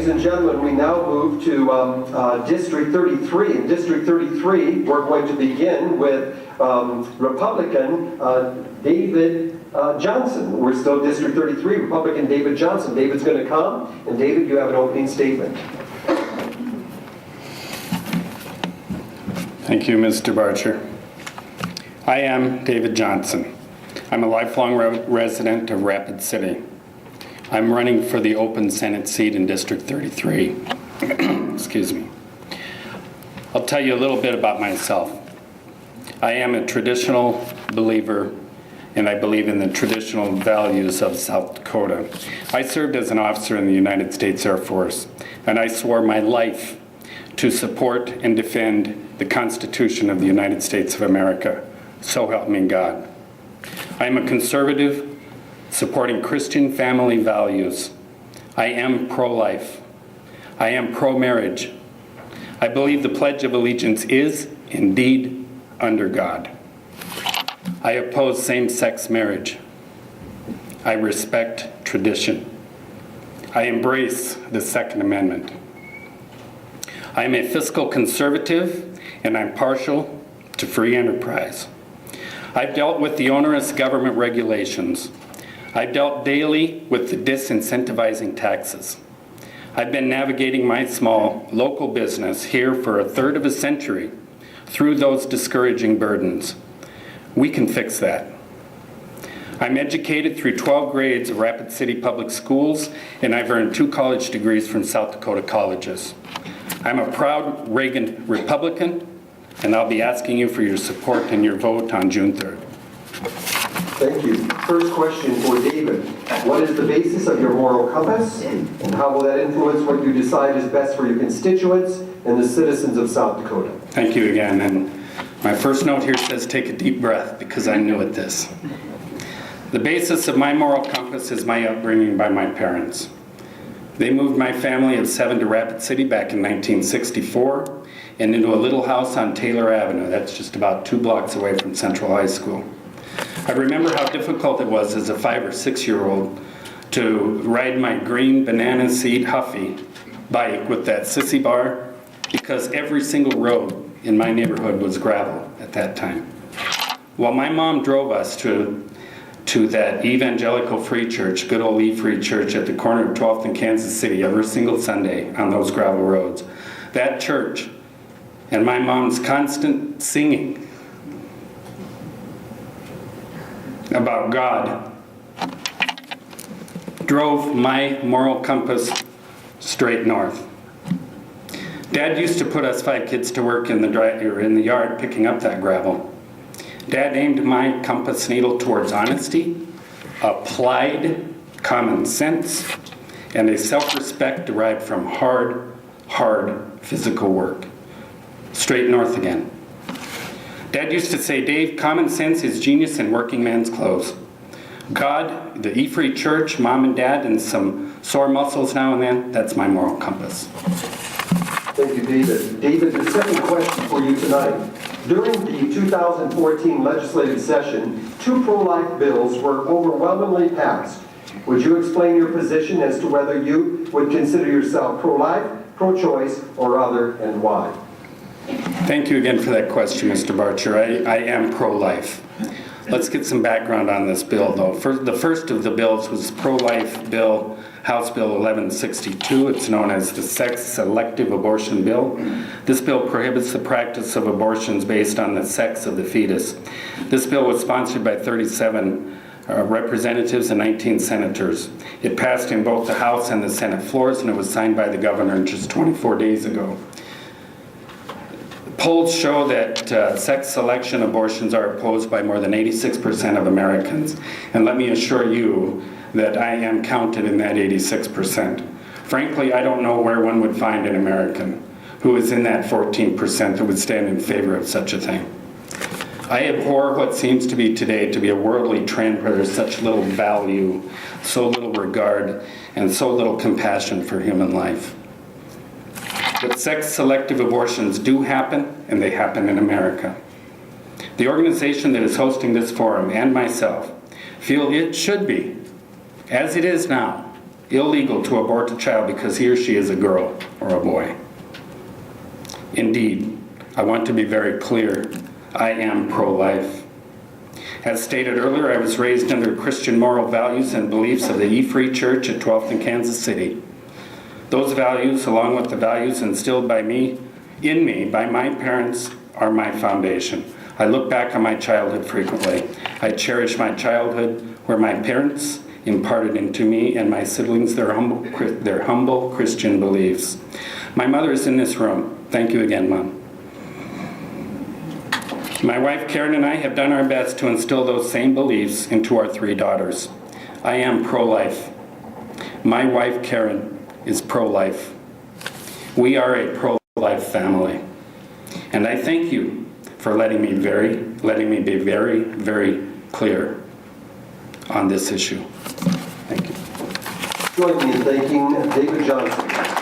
ladies and gentlemen, we now move to District 33. In District 33, we're going to begin with Republican David Johnson. We're still District 33, Republican David Johnson. David's going to come, and David, you have an opening statement. Thank you, Mr. Barcher. I am David Johnson. I'm a lifelong resident of Rapid City. I'm running for the open Senate seat in District 33. Excuse me. I'll tell you a little bit about myself. I am a traditional believer, and I believe in the traditional values of South Dakota. I served as an officer in the United States Air Force, and I swore my life to support and defend the Constitution of the United States of America. So help me God. I am a conservative, supporting Christian family values. I am pro-life. I am pro-marriage. I believe the Pledge of Allegiance is indeed under God. I oppose same-sex marriage. I respect tradition. I embrace the Second Amendment. I am a fiscal conservative, and I'm partial to free enterprise. I've dealt with the onerous government regulations. I've dealt daily with the disincentivizing taxes. I've been navigating my small local business here for a third of a century through those discouraging burdens. We can fix that. I'm educated through 12 grades of Rapid City Public Schools, and I've earned 2 college degrees from South Dakota colleges. I'm a proud Reagan Republican, and I'll be asking you for your support and your vote on June 3rd. Thank you. First question for David. What is the basis of your moral compass, and how will that influence what you decide is best for your constituents and the citizens of South Dakota? Thank you again. And my first note here says take a deep breath, because I'm new at this. The basis of my moral compass is my upbringing by my parents. They moved my family of 7 to Rapid City back in 1964 and into a little house on Taylor Avenue. That's just about 2 blocks away from Central High School. I remember how difficult it was as a 5 or 6-year-old to ride my green banana seat Huffy bike with that sissy bar, because every single road in my neighborhood was gravel at that time. While my mom drove us to that evangelical free church, good old E-Free Church at the corner of 12th and Kansas City every single Sunday on those gravel roads. That church and my mom's constant singing about God drove my moral compass straight north. Dad used to put us 5 kids to work in the yard picking up that gravel. Dad aimed my compass needle towards honesty, applied common sense, and a self-respect derived from hard physical work. Straight north again. Dad used to say, Dave, common sense is genius in working man's clothes. God, the E-Free Church, Mom and Dad, and some sore muscles now and then, that's my moral compass. Thank you, David. David, the second question for you tonight. During the 2014 legislative session, 2 pro-life bills were overwhelmingly passed. Would you explain your position as to whether you would consider yourself pro-life, pro-choice, or other, and why? Thank you again for that question, Mr. Barcher. I am pro-life. Let's get some background on this bill, though. The first of the bills was pro-life bill, House Bill 1162. It's known as the Sex-Selective Abortion Bill. This bill prohibits the practice of abortions based on the sex of the fetus. This bill was sponsored by 37 representatives and 19 senators. It passed in both the House and the Senate floors, and it was signed by the governor just 24 days ago. Polls show that sex selection abortions are opposed by more than 86% of Americans. And let me assure you that I am counted in that 86%. Frankly, I don't know where one would find an American who is in that 14% that would stand in favor of such a thing. I abhor what seems to be today to be a worldly trend where there's such little value, so little regard, and so little compassion for human life. But sex-selective abortions do happen, and they happen in America. The organization that is hosting this forum and myself feel it should be, as it is now, illegal to abort a child because he or she is a girl or a boy. Indeed, I want to be very clear, I am pro-life. As stated earlier, I was raised under Christian moral values and beliefs of the E-Free Church at 12th and Kansas City. Those values, along with the values instilled in me by my parents, are my foundation. I look back on my childhood frequently. I cherish my childhood where my parents imparted into me and my siblings their humble Christian beliefs. My mother is in this room. Thank you again, Mom. My wife Karen and I have done our best to instill those same beliefs into our 3 daughters. I am pro-life. My wife Karen is pro-life. We are a pro-life family. And I thank you for letting me be very, very clear on this issue. Thank you. Join me in thanking David Johnson.